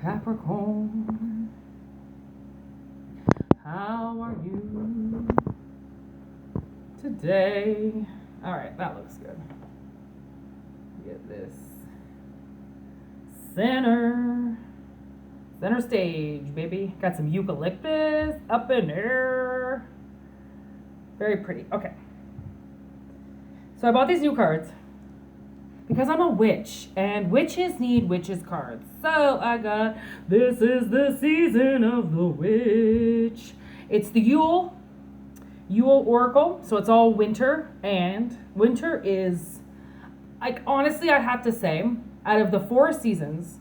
Capricorn, how are you today? All right, that looks good. Get this center stage, baby. Got some eucalyptus up in there. Very pretty. Okay. So I bought these new cards because I'm a witch, and witches need witches cards. So I got This Is the Season of the Witch. It's the Yule Oracle. So it's all winter, and winter is, like, honestly, I have to say, out of the 4 seasons,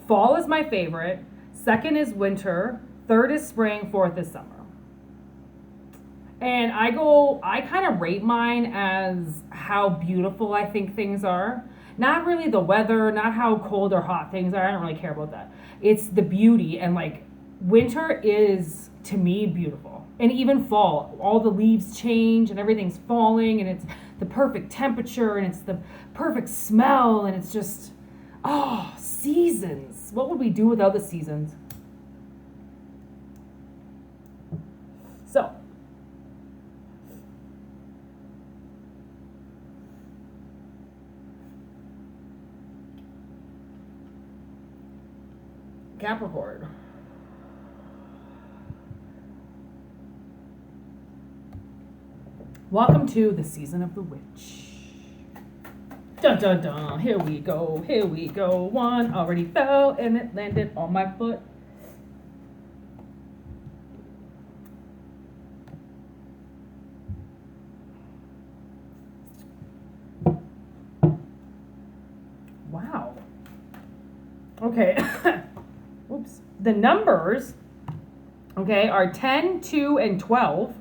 fall is my favorite, second is winter, third is spring, fourth is summer. And I kind of rate mine as how beautiful I think things are. Not really the weather, not how cold or hot things are. I don't really care about that. It's the beauty, and like winter is to me beautiful. And even fall, all the leaves change and everything's falling, and it's the perfect temperature and it's the perfect smell, and it's just, oh, seasons. What would we do without the seasons? So, Capricorn. Welcome to the season of the witch. Dun dun dun. Here we go. Here we go. One already fell and it landed on my foot. Wow. Okay. Oops. The numbers, okay, are 10, 2, and 12.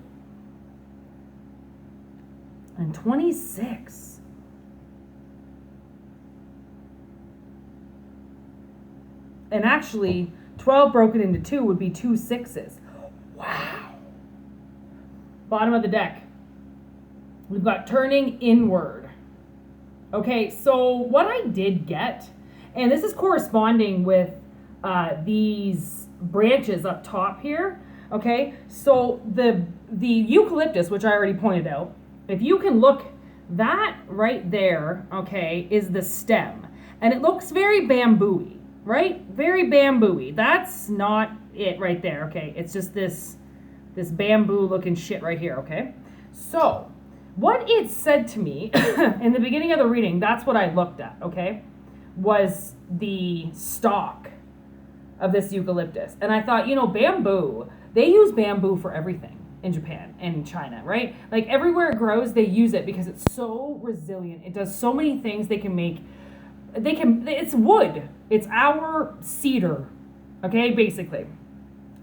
And 26. And actually, 12 broken into 2 would be 2 6s. Wow. Bottom of the deck. We've got turning inward. Okay, so what I did get, and this is corresponding with these branches up top here. Okay, so the eucalyptus, which I already pointed out, if you can look, that right there, okay, is the stem. And it looks very bamboo-y, right? Very bamboo-y. That's not it right there, okay? It's just this bamboo-looking shit right here, okay? So, what it said to me in the beginning of the reading, that's what I looked at, okay, was the stalk of this eucalyptus. And I thought, bamboo, they use bamboo for everything in Japan and in China, right? Like everywhere it grows, they use it because it's so resilient. It does so many things. It's wood. It's our cedar, okay, basically.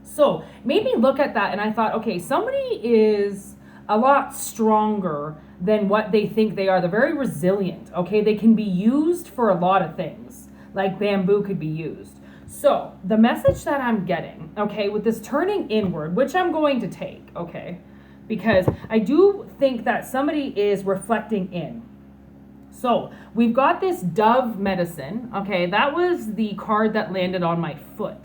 So made me look at that, and I thought, okay, somebody is a lot stronger than what they think they are. They're very resilient, okay? They can be used for a lot of things, like bamboo could be used. So the message that I'm getting, okay, with this turning inward, which I'm going to take, okay, because I do think that somebody is reflecting in. So we've got this dove medicine, okay, that was the card that landed on my foot,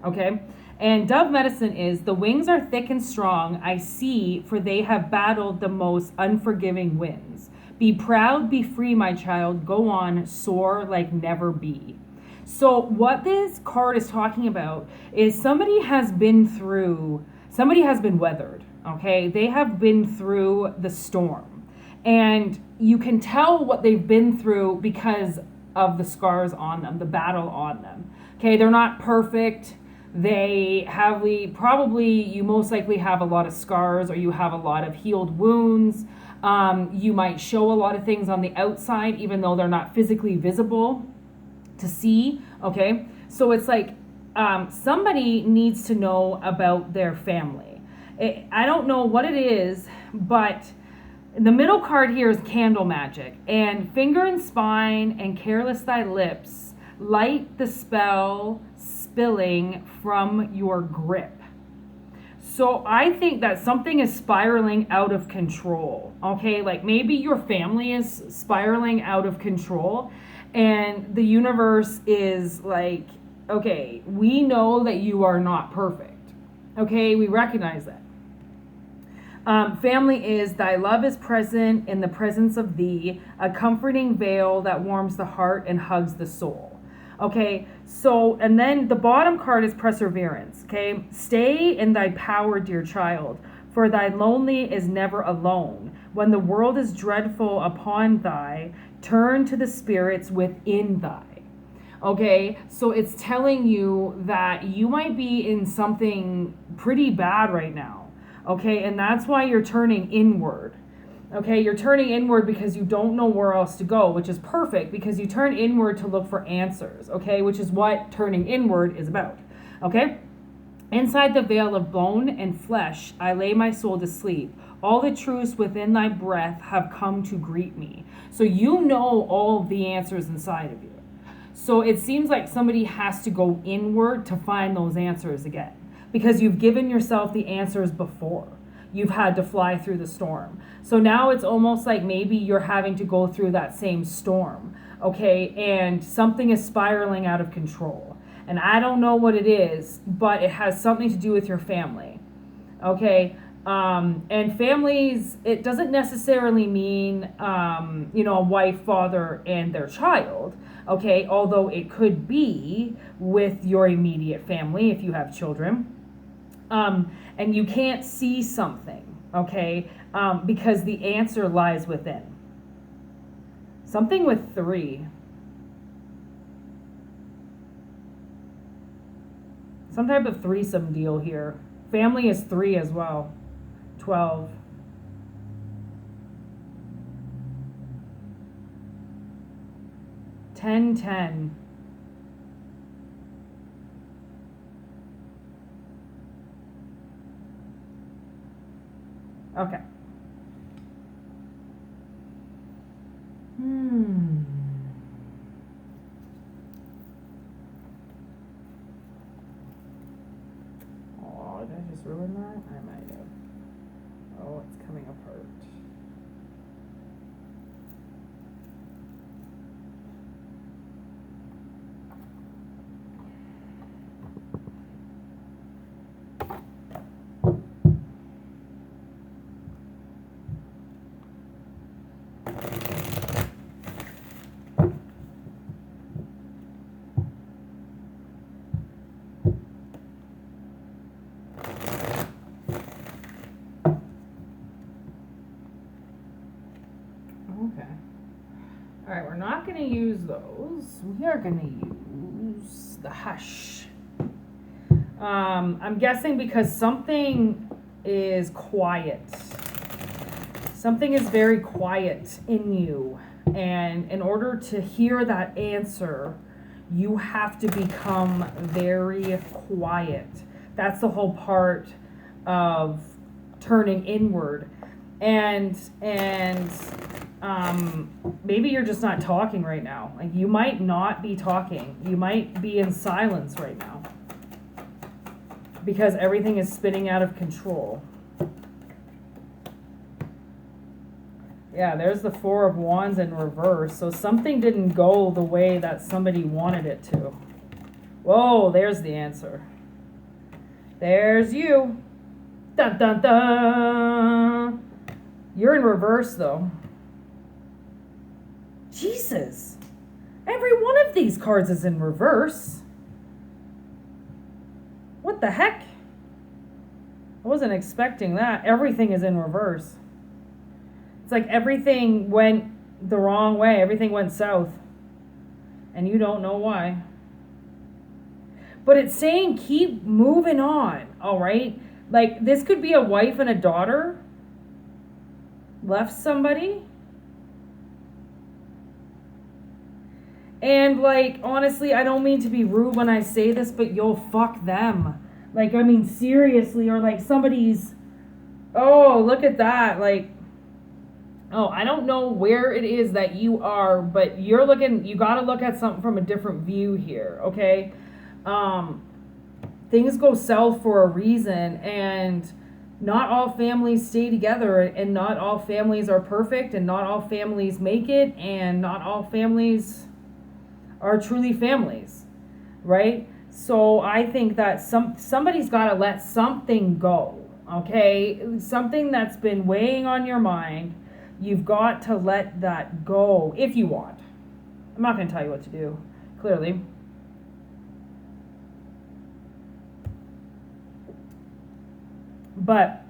okay, and dove medicine is, the wings are thick and strong, I see, for they have battled the most unforgiving winds. Be proud, be free, my child, go on, soar like never be. So what this card is talking about is somebody has been weathered, okay? They have been through the storm. And you can tell what they've been through because of the scars on them, the battle on them. Okay, they're not perfect. You most likely have a lot of scars, or you have a lot of healed wounds. You might show a lot of things on the outside, even though they're not physically visible to see, okay? So it's like somebody needs to know about their family. I don't know what it is, but the middle card here is candle magic. And finger and spine and careless thy lips, light the spell spilling from your grip. So I think that something is spiraling out of control, okay? Like maybe your family is spiraling out of control, and the universe is like okay, we know that you are not perfect. Okay, we recognize that. Family is thy love is present in the presence of thee, a comforting veil that warms the heart and hugs the soul. Okay, so, and then the bottom card is perseverance. Okay, stay in thy power, dear child, for thy lonely is never alone. When the world is dreadful upon thy, turn to the spirits within thy. Okay, so it's telling you that you might be in something pretty bad right now. Okay, and that's why you're turning inward. Okay, you're turning inward because you don't know where else to go, which is perfect because you turn inward to look for answers. Okay, which is what turning inward is about. Okay, inside the veil of bone and flesh, I lay my soul to sleep. All the truths within thy breath have come to greet me. So you know all the answers inside of you. So it seems like somebody has to go inward to find those answers again, because you've given yourself the answers before. You've had to fly through the storm. So now it's almost like maybe you're having to go through that same storm, okay? And something is spiraling out of control. And I don't know what it is, but it has something to do with your family, okay? And families, it doesn't necessarily mean, a wife, father, and their child, okay? Although it could be with your immediate family if you have children. And you can't see something, okay? Because the answer lies within. Something with 3. Some type of threesome deal here. Family is 3 as well. 12. Ten. Okay. Oh, did I just ruin that? I might have. Oh, it's coming apart. Okay. All right, we're not going to use those. We are going to use the hush. I'm guessing because something is quiet. Something is very quiet in you. And in order to hear that answer, you have to become very quiet. That's the whole part of turning inward. And maybe you're just not talking right now. Like, you might not be talking. You might be in silence right now because everything is spinning out of control. Yeah, there's the 4 of Wands in reverse. So something didn't go the way that somebody wanted it to. Whoa, there's the answer. There's you. Dun, dun, dun. You're in reverse, though. Jesus. Every one of these cards is in reverse. What the heck? I wasn't expecting that. Everything is in reverse. It's like everything went the wrong way. Everything went south. And you don't know why. But it's saying keep moving on, all right? Like, this could be a wife and a daughter. Left somebody. And, like, honestly, I don't mean to be rude when I say this, but you'll fuck them. Like, I mean, seriously. Or, like, somebody's... Oh, look at that. Like... Oh, I don't know where it is that you are, but you're looking, you got to look at something from a different view here, okay? Things go south for a reason, and not all families stay together, and not all families are perfect, and not all families make it, and not all families are truly families, right? So I think that somebody's got to let something go, okay? Something that's been weighing on your mind, you've got to let that go if you want. I'm not going to tell you what to do, clearly. But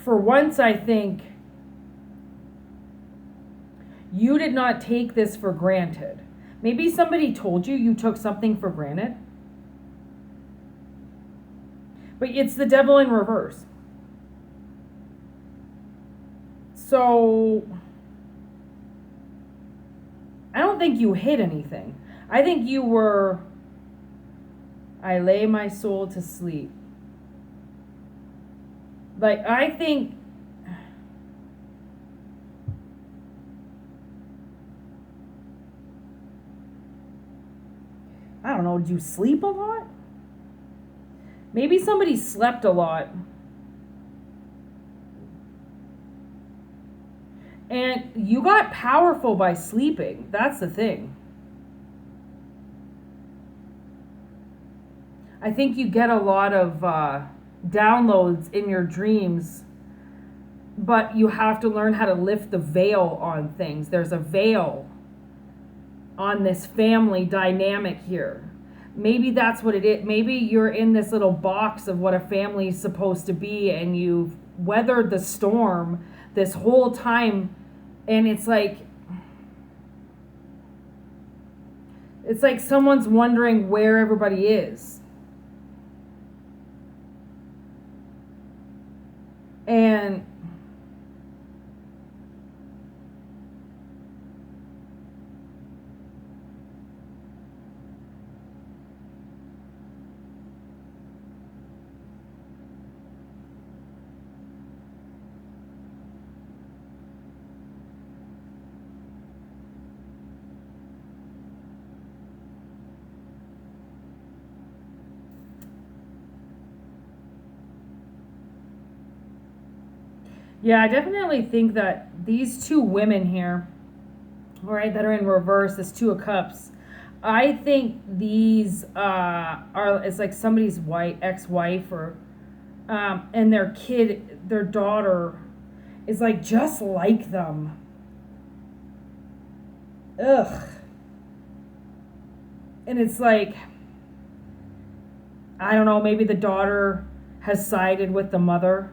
for once, I think you did not take this for granted. Maybe somebody told you took something for granted. But it's the devil in reverse. So I don't think you hid anything. I think you were, I lay my soul to sleep. Like, I think I don't know, did you sleep a lot? Maybe somebody slept a lot. And you got powerful by sleeping. That's the thing. I think you get a lot of downloads in your dreams, but you have to learn how to lift the veil on things. There's a veil on this family dynamic here. Maybe that's what it is. Maybe you're in this little box of what a family is supposed to be, and you've weathered the storm this whole time, and it's like someone's wondering where everybody is. And yeah, I definitely think that these two women here, right, that are in reverse, this Two of Cups, I think these it's like somebody's ex-wife, or and their kid, their daughter, is like just like them. Ugh. And it's like, I don't know, maybe the daughter has sided with the mother.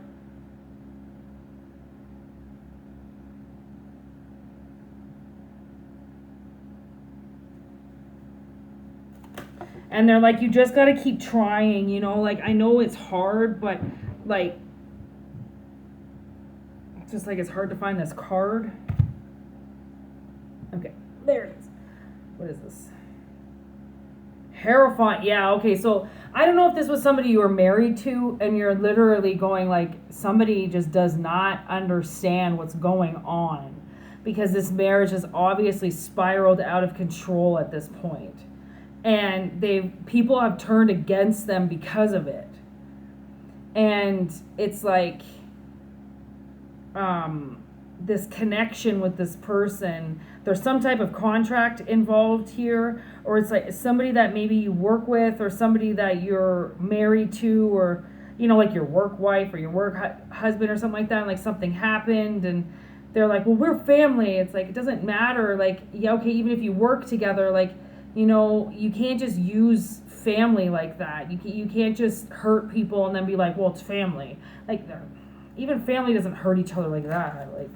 And they're like, you just got to keep trying, you know, like, I know it's hard, but like, it's just like, it's hard to find this card. Okay, there it is. What is this? Hierophant. Yeah, okay, so I don't know if this was somebody you were married to, and you're literally going like, somebody just does not understand what's going on, because this marriage has obviously spiraled out of control at this point. And people have turned against them because of it. And it's like this connection with this person. There's some type of contract involved here, or it's like somebody that maybe you work with, or somebody that you're married to, or, you know, like your work wife or your work husband or something like that, and like something happened and they're like, well, we're family. It's like, it doesn't matter. Like, yeah, okay, even if you work together, like, you know, you can't just use family like that. You can't just hurt people and then be like, well, it's family. Like, even family doesn't hurt each other like that. Like,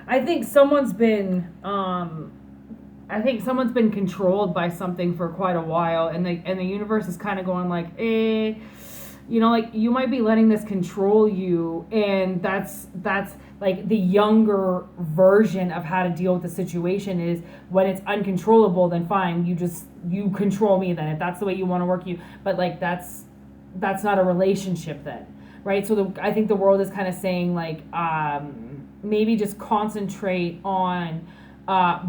I think someone's been controlled by something for quite a while, and the universe is kind of going like, you know, like, you might be letting this control you, and that's like the younger version of how to deal with the situation. Is when it's uncontrollable, then fine, you control me then, if that's the way you want to work. But like, that's not a relationship then. right? So I think the world is kind of saying like, maybe just concentrate on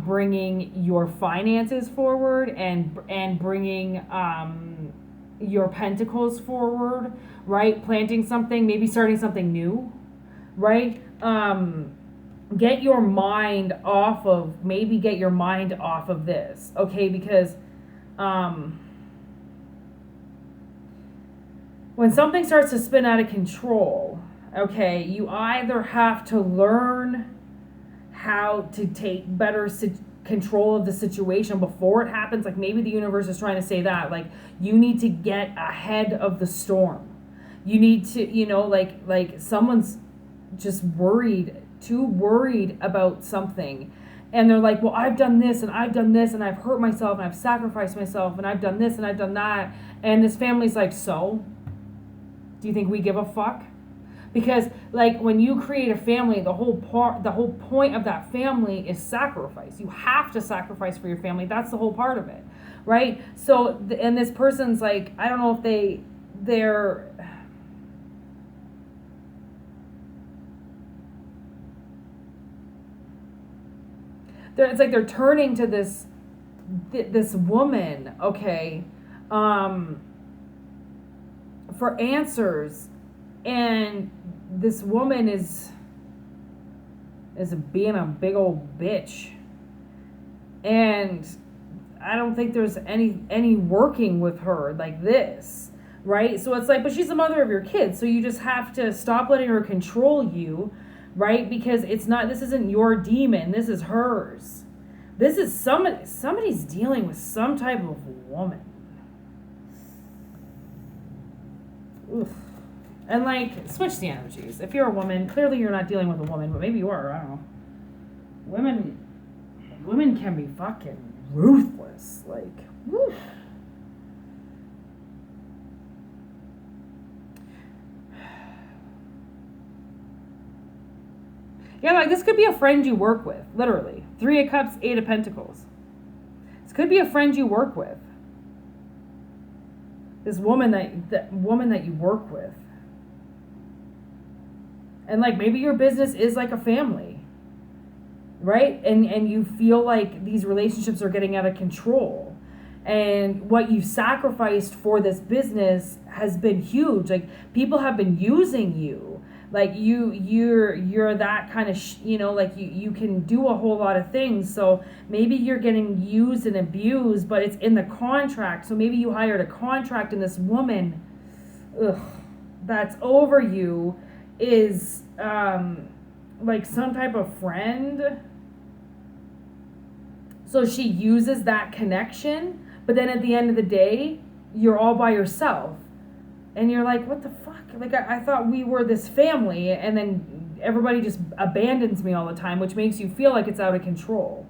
bringing your finances forward and bringing your pentacles forward, right? Planting something, maybe starting something new, right? Get your mind off of this, okay? Because when something starts to spin out of control, okay, you either have to learn how to take better control of the situation before it happens. Like maybe the universe is trying to say that, like, you need to get ahead of the storm. You need to, like someone's just too worried about something. And they're like, well, I've done this and I've done this and I've hurt myself and I've sacrificed myself and I've done this and I've done that. And this family's like, so? Do you think we give a fuck? Because like when you create a family, the whole point of that family is sacrifice. You have to sacrifice for your family. That's the whole part of it, right? So and this person's like, I don't know if they're it's like they're turning to this woman, okay, for answers. And this woman is being a big old bitch. And I don't think there's any working with her like this, right? So it's like, but she's the mother of your kids, so you just have to stop letting her control you, right? Because this isn't your demon, this is hers. This is somebody's dealing with some type of woman. Oof. And like, switch the energies. If you're a woman, clearly you're not dealing with a woman, but maybe you are, I don't know. Women can be fucking ruthless. Like, woof. Yeah, like this could be a friend you work with, literally. 3 of Cups, 8 of Pentacles. This could be a friend you work with. This woman that you work with. And like maybe your business is like a family, right? And you feel like these relationships are getting out of control. And what you've sacrificed for this business has been huge. Like people have been using you. Like you're that kind of, like you can do a whole lot of things. So maybe you're getting used and abused, but it's in the contract. So maybe you hired a contract and this woman, that's over you is like some type of friend. So she uses that connection, but then at the end of the day, you're all by yourself. And you're like, what the fuck? Like, I thought we were this family, and then everybody just abandons me all the time, which makes you feel like it's out of control.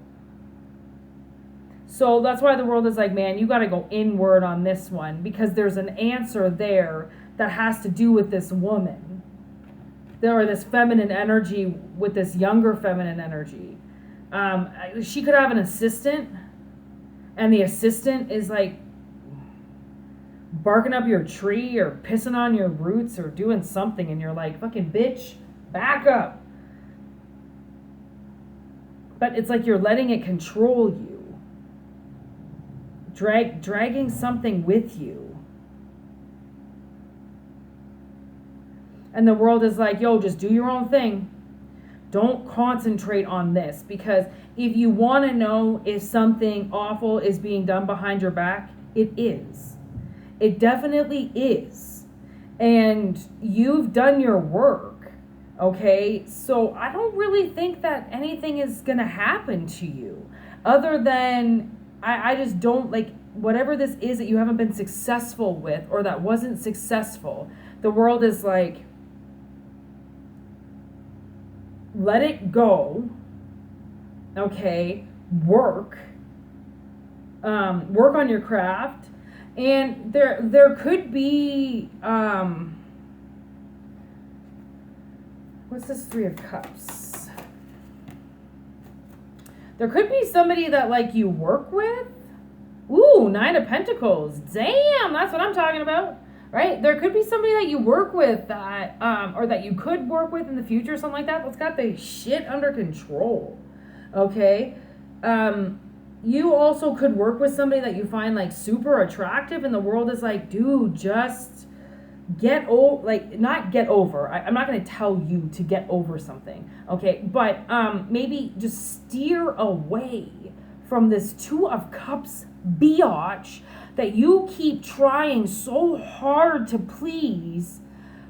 So that's why the world is like, man, you got to go inward on this one, because there's an answer there that has to do with this woman. There are this feminine energy with this younger feminine energy. She could have an assistant, and the assistant is like barking up your tree or pissing on your roots or doing something, and you're like, fucking bitch, back up. But it's like you're letting it control you, dragging something with you. And the world is like, yo, just do your own thing. Don't concentrate on this, because if you want to know if something awful is being done behind your back, it is. It definitely is. And you've done your work, okay? So I don't really think that anything is going to happen to you. Other than, I just don't, like, whatever this is that you haven't been successful with or that wasn't successful, the world is like, let it go, okay? Work on your craft. And there could be, what's this 3 of Cups? There could be somebody that like you work with. Ooh, 9 of Pentacles. Damn, that's what I'm talking about. right? There could be somebody that you work with that, or that you could work with in the future, something like that, that's got the shit under control, okay? You also could work with somebody that you find like super attractive, and the world is like, dude, just get over, like, not get over. I'm not going to tell you to get over something, okay? But maybe just steer away from this Two of Cups biatch that you keep trying so hard to please,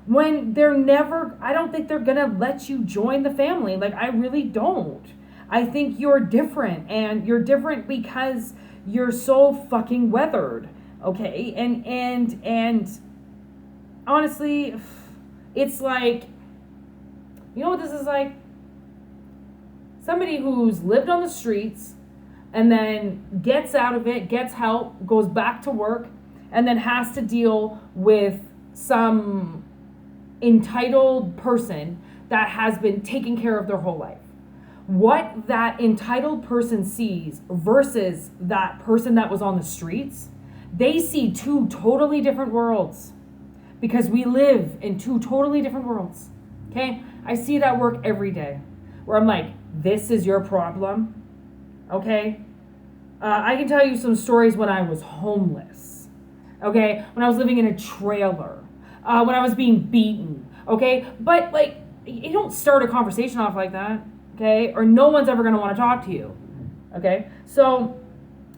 when they're never, I don't think they're going to let you join the family. Like, I really don't. I think you're different, and you're different because you're so fucking weathered, okay? And honestly, it's like, you know what this is like? Somebody who's lived on the streets and then gets out of it, gets help, goes back to work, and then has to deal with some entitled person that has been taking care of their whole life. What that entitled person sees versus that person that was on the streets, they see two totally different worlds, because we live in two totally different worlds, okay? I see it at work every day, where I'm like, this is your problem, okay? I can tell you some stories when I was homeless, okay? When I was living in a trailer, when I was being beaten, okay? But, like, you don't start a conversation off like that, okay? Or no one's ever going to want to talk to you, okay? So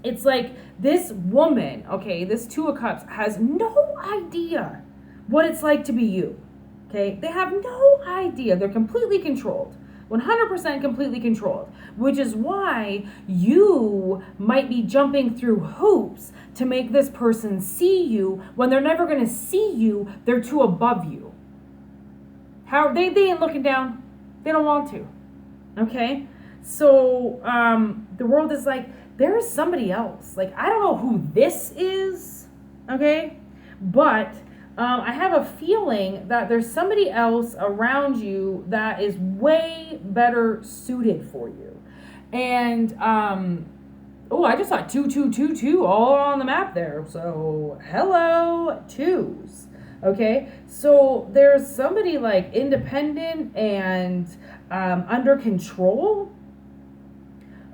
it's like this woman, okay, this Two of Cups has no idea what it's like to be you, okay? They have no idea. They're completely controlled, 100% completely controlled, which is why you might be jumping through hoops to make this person see you when they're never going to see you. They're too above you. How they ain't looking down. They don't want to. Okay? So the world is like, there is somebody else. Like, I don't know who this is, okay? But I have a feeling that there's somebody else around you that is way better suited for you. And, I just saw 2222 all on the map there. So, hello, twos. Okay? So, there's somebody like independent and under control.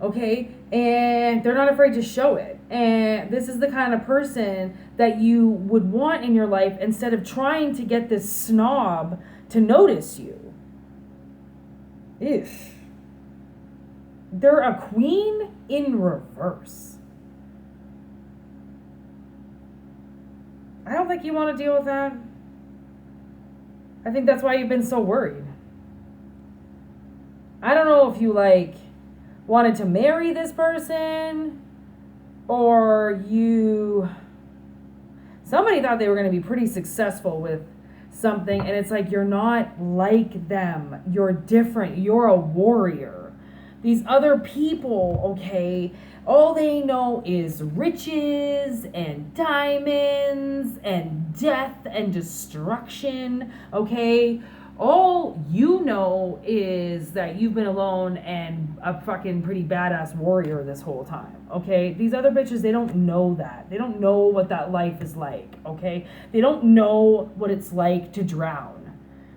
Okay? And they're not afraid to show it. And this is the kind of person that you would want in your life, instead of trying to get this snob to notice you. If they're a queen in reverse. I don't think you want to deal with that. I think that's why you've been so worried. I don't know if you wanted to marry this person, or somebody thought they were going to be pretty successful with something, and it's like, you're not like them. You're different. You're a warrior. These other people, okay, all they know is riches and diamonds and death and destruction, okay? All you know is that you've been alone and a fucking pretty badass warrior this whole time, okay? These other bitches, they don't know that. They don't know what that life is like, okay? They don't know what it's like to drown.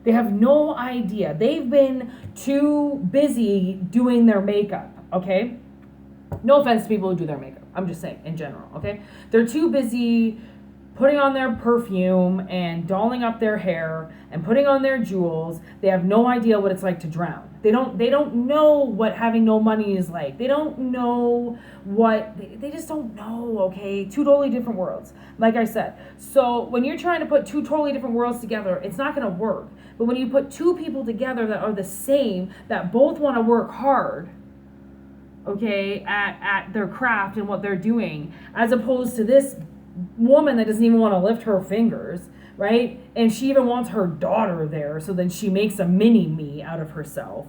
They have no idea. They've been too busy doing their makeup, okay? No offense to people who do their makeup. I'm just saying, in general, okay? They're too busy putting on their perfume and dolling up their hair and putting on their jewels. They have no idea what it's like to drown. They don't know what having no money is like. They don't know what, they just don't know, okay? Two totally different worlds, like I said. So when you're trying to put two totally different worlds together, it's not going to work. But when you put two people together that are the same, that both want to work hard, okay, at their craft and what they're doing, as opposed to this woman that doesn't even want to lift her fingers, right? And she even wants her daughter there, so then she makes a mini me out of herself,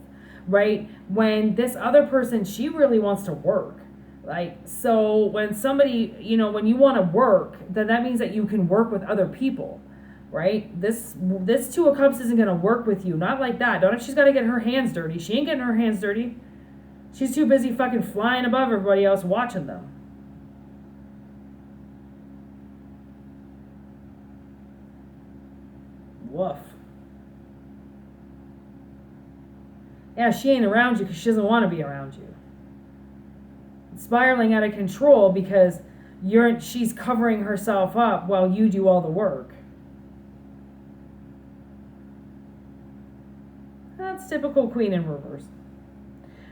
right? When this other person, she really wants to work. Like, so when somebody, when you want to work, then that means that you can work with other people, right? This Two of Cups isn't going to work with you. Not like that. Don't, she's got to get her hands dirty. She ain't getting her hands dirty. She's too busy fucking flying above everybody else watching them. Woof. Yeah, she ain't around you because she doesn't want to be around you. It's spiraling out of control because she's covering herself up while you do all the work. That's typical Queen in reverse.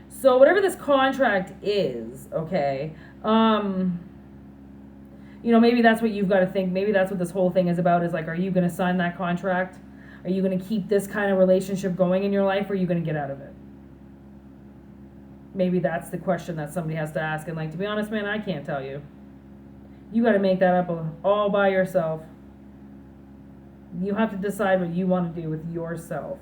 So whatever this contract is, okay, maybe that's what you've got to think. Maybe that's what this whole thing is about, is like, are you going to sign that contract? Are you going to keep this kind of relationship going in your life, or are you going to get out of it? Maybe that's the question that somebody has to ask. And like, to be honest, man, I can't tell you. You got to make that up all by yourself. You have to decide what you want to do with yourself.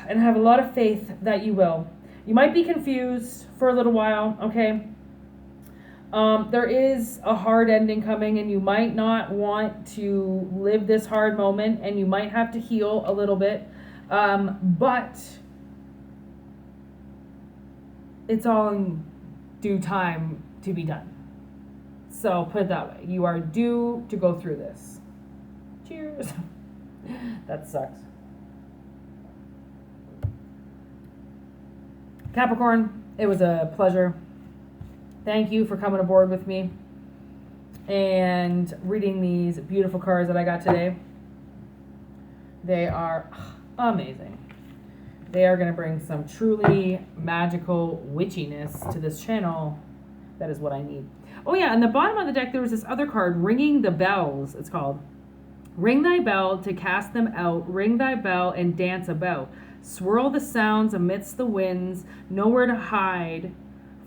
And have a lot of faith that you will. You might be confused for a little while, okay? There is a hard ending coming, and you might not want to live this hard moment, and you might have to heal a little bit. But it's all in due time to be done. So put it that way. You are due to go through this. Cheers. That sucks. Capricorn, it was a pleasure. Thank you for coming aboard with me and reading these beautiful cards that I got today. They are amazing. They are going to bring some truly magical witchiness to this channel. That is what I need. Oh yeah, on the bottom of the deck there was this other card, Ringing the Bells, it's called. Ring thy bell to cast them out, ring thy bell and dance about. Swirl the sounds amidst the winds, nowhere to hide,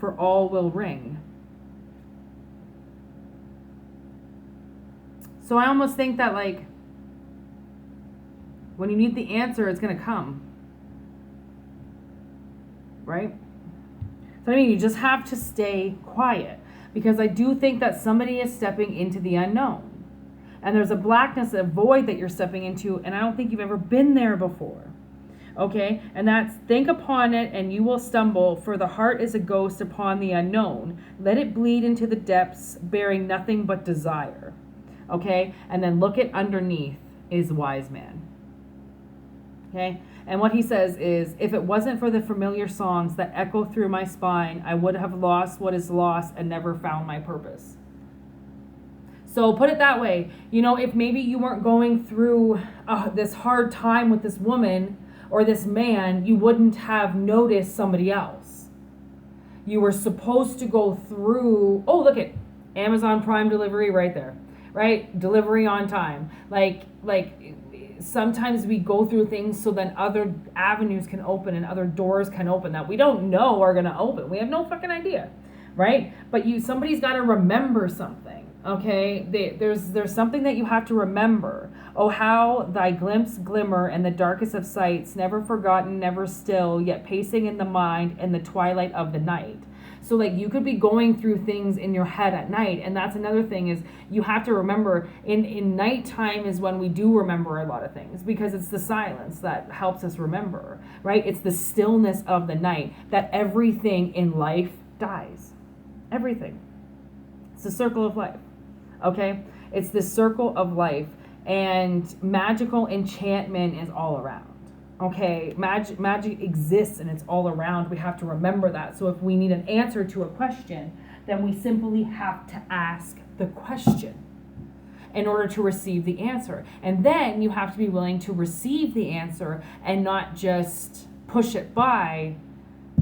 for all will ring. So I almost think that, like, when you need the answer, it's going to come. Right? So I mean, you just have to stay quiet, because I do think that somebody is stepping into the unknown. And there's a blackness, a void that you're stepping into, and I don't think you've ever been there before. Okay, and that's, think upon it and you will stumble, for the heart is a ghost upon the unknown. Let it bleed into the depths, bearing nothing but desire. Okay, and then look at underneath is wise man. Okay, and what he says is, if it wasn't for the familiar songs that echo through my spine, I would have lost what is lost and never found my purpose. So put it that way, if maybe you weren't going through this hard time with this woman or this man, you wouldn't have noticed somebody else. You were supposed to go through, oh, look at Amazon Prime delivery right there, right? Delivery on time. Like sometimes we go through things so then other avenues can open and other doors can open that we don't know are going to open. We have no fucking idea, right? But somebody's got to remember something. Okay, there's something that you have to remember. Oh, how thy glimpse glimmer in the darkest of sights, never forgotten, never still, yet pacing in the mind in the twilight of the night. So like you could be going through things in your head at night, and that's another thing, is you have to remember in nighttime is when we do remember a lot of things, because it's the silence that helps us remember, right? It's the stillness of the night that everything in life dies. Everything. It's the circle of life. Okay, it's this circle of life, and magical enchantment is all around. Okay, magic exists and it's all around. We have to remember that. So if we need an answer to a question, then we simply have to ask the question in order to receive the answer. And then you have to be willing to receive the answer and not just push it by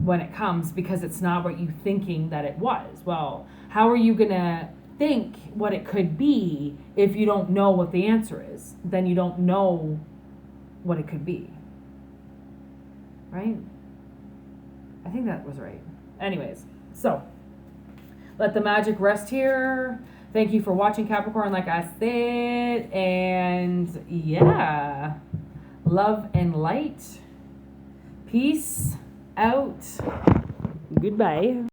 when it comes, because it's not what you're thinking that it was. Well, how are you gonna think what it could be if you don't know what the answer is? Then you don't know what it could be, right? I think that was right. Anyways, so let the magic rest here. Thank you for watching, Capricorn, like I said, and yeah, love and light. Peace out. Goodbye.